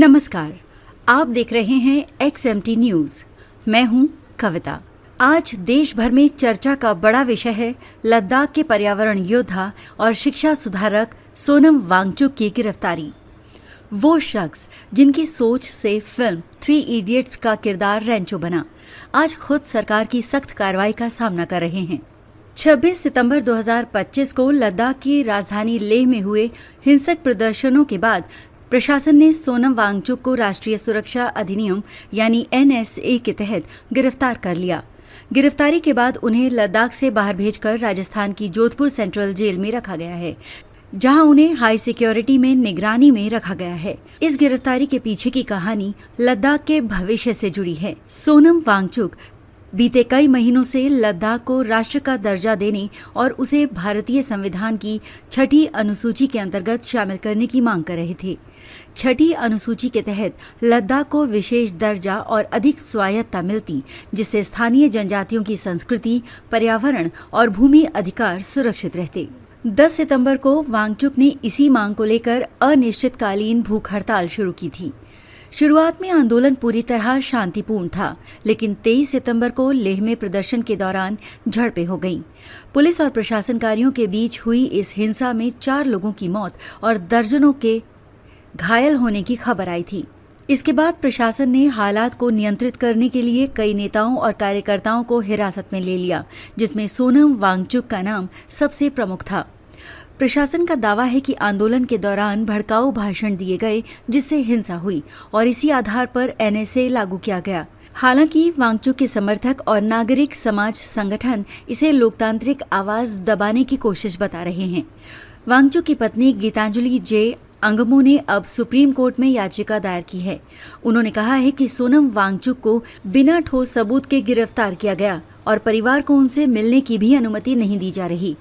नमस्कार, आप देख रहे हैं XMT न्यूज। मैं हूं कविता। आज देश भर में चर्चा का बड़ा विषय है लद्दाख के पर्यावरण योद्धा और शिक्षा सुधारक सोनम वांगचुक की गिरफ्तारी। वो शख्स जिनकी सोच से फिल्म 3 इडियट्स का किरदार रेंचो बना, आज खुद सरकार की सख्त कार्रवाई का सामना कर रहे हैं। 26 सितंबर 2025 को लद्दाख की राजधानी लेह में हुए हिंसक प्रदर्शनों के बाद प्रशासन ने सोनम वांगचुक को राष्ट्रीय सुरक्षा अधिनियम यानी NSA के तहत गिरफ्तार कर लिया। गिरफ्तारी के बाद उन्हें लद्दाख से बाहर भेजकर राजस्थान की जोधपुर सेंट्रल जेल में रखा गया है, जहां उन्हें हाई सिक्योरिटी में निगरानी में रखा गया है। इस गिरफ्तारी के पीछे की कहानी लद्दाख के भविष्य से जुड़ी है। सोनम वांगचुक बीते कई महीनों से लद्दाख को राष्ट्र का दर्जा देने और उसे भारतीय संविधान की 6ठी अनुसूची के अंतर्गत शामिल करने की मांग कर रहे थे। 6ठी अनुसूची के तहत लद्दाख को विशेष दर्जा और अधिक स्वायत्तता मिलती, जिससे स्थानीय जनजातियों की संस्कृति, पर्यावरण और भूमि अधिकार सुरक्षित रहते। 10 सितंबर को वांगचुक ने इसी मांग को लेकर अनिश्चितकालीन भूख हड़ताल शुरू की थी। शुरुआत में आंदोलन पूरी तरह शांतिपूर्ण था, लेकिन 23 सितंबर को लेह में प्रदर्शन के दौरान झड़पें हो गईं। पुलिस और प्रशासनकारियों के बीच हुई इस हिंसा में 4 लोगों की मौत और दर्जनों के घायल होने की खबर आई थी। इसके बाद प्रशासन ने हालात को नियंत्रित करने के लिए कई नेताओं और कार्यकर्ताओं को हिरासत में ले लिया, जिसमें सोनम वांगचुक का नाम सबसे प्रमुख था। प्रशासन का दावा है कि आंदोलन के दौरान भड़काऊ भाषण दिए गए, जिससे हिंसा हुई और इसी आधार पर NSA लागू किया गया। हालांकि वांगचुक के समर्थक और नागरिक समाज संगठन इसे लोकतांत्रिक आवाज दबाने की कोशिश बता रहे हैं। वांगचुक की पत्नी गीतांजलि जे अंगमो ने अब सुप्रीम कोर्ट में याचिका दायर की है। उन्होंने कहा है कि सोनम वांगचुक को बिना ठोस सबूत के गिरफ्तार किया गया और परिवार को उनसे मिलने की भी अनुमति नहीं दी जा रही।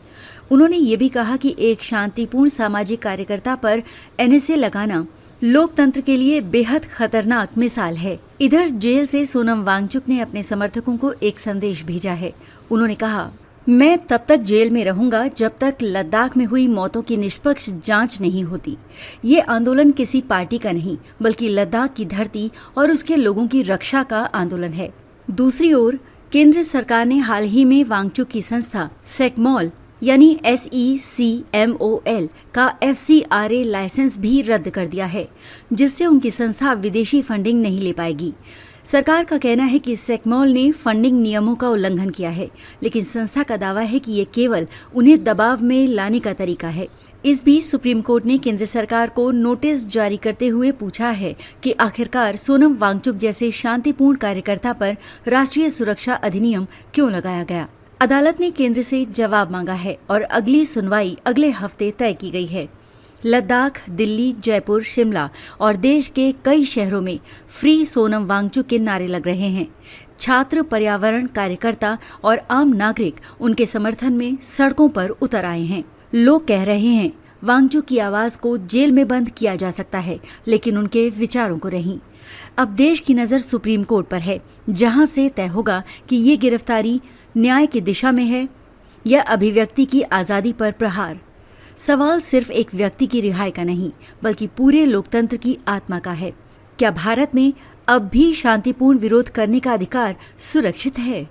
उन्होंने ये भी कहा कि एक शांतिपूर्ण सामाजिक कार्यकर्ता पर NSA लगाना लोकतंत्र के लिए बेहद खतरनाक मिसाल है। इधर जेल से सोनम वांगचुक ने अपने समर्थकों को एक संदेश भेजा है। उन्होंने कहा, मैं तब तक जेल में रहूंगा जब तक लद्दाख में हुई मौतों की निष्पक्ष जांच नहीं होती। ये आंदोलन किसी पार्टी का नहीं, बल्कि लद्दाख की धरती और उसके लोगों की रक्षा का आंदोलन है। दूसरी ओर केंद्र सरकार ने हाल ही में वांगचुक की संस्था सेकमॉल यानी SECMOL का FCRA लाइसेंस भी रद्द कर दिया है, जिससे उनकी संस्था विदेशी फंडिंग नहीं ले पाएगी। सरकार का कहना है कि सेकमॉल ने फंडिंग नियमों का उल्लंघन किया है, लेकिन संस्था का दावा है कि ये केवल उन्हें दबाव में लाने का तरीका है। इस बीच सुप्रीम कोर्ट ने केंद्र सरकार को नोटिस जारी करते हुए पूछा है कि आखिरकार सोनम वांगचुक जैसे शांतिपूर्ण कार्यकर्ता पर राष्ट्रीय सुरक्षा अधिनियम क्यों लगाया गया। अदालत ने केंद्र से जवाब मांगा है और अगली सुनवाई अगले हफ्ते तय की गई है। लद्दाख, दिल्ली, जयपुर, शिमला और देश के कई शहरों में फ्री सोनम वांगचुक के नारे लग रहे हैं। छात्र, पर्यावरण कार्यकर्ता और आम नागरिक उनके समर्थन में सड़कों पर उतर आए हैं। लोग कह रहे हैं वांगचुक की आवाज को जेल में बंद किया जा सकता है, लेकिन उनके विचारों को नहीं। अब देश की नजर सुप्रीम कोर्ट पर है, जहां से तय होगा कि ये गिरफ्तारी न्याय की दिशा में है या अभिव्यक्ति की आजादी पर प्रहार। सवाल सिर्फ एक व्यक्ति की रिहाई का नहीं, बल्कि पूरे लोकतंत्र की आत्मा का है। क्या भारत में अब भी शांतिपूर्ण विरोध करने का अधिकार सुरक्षित है?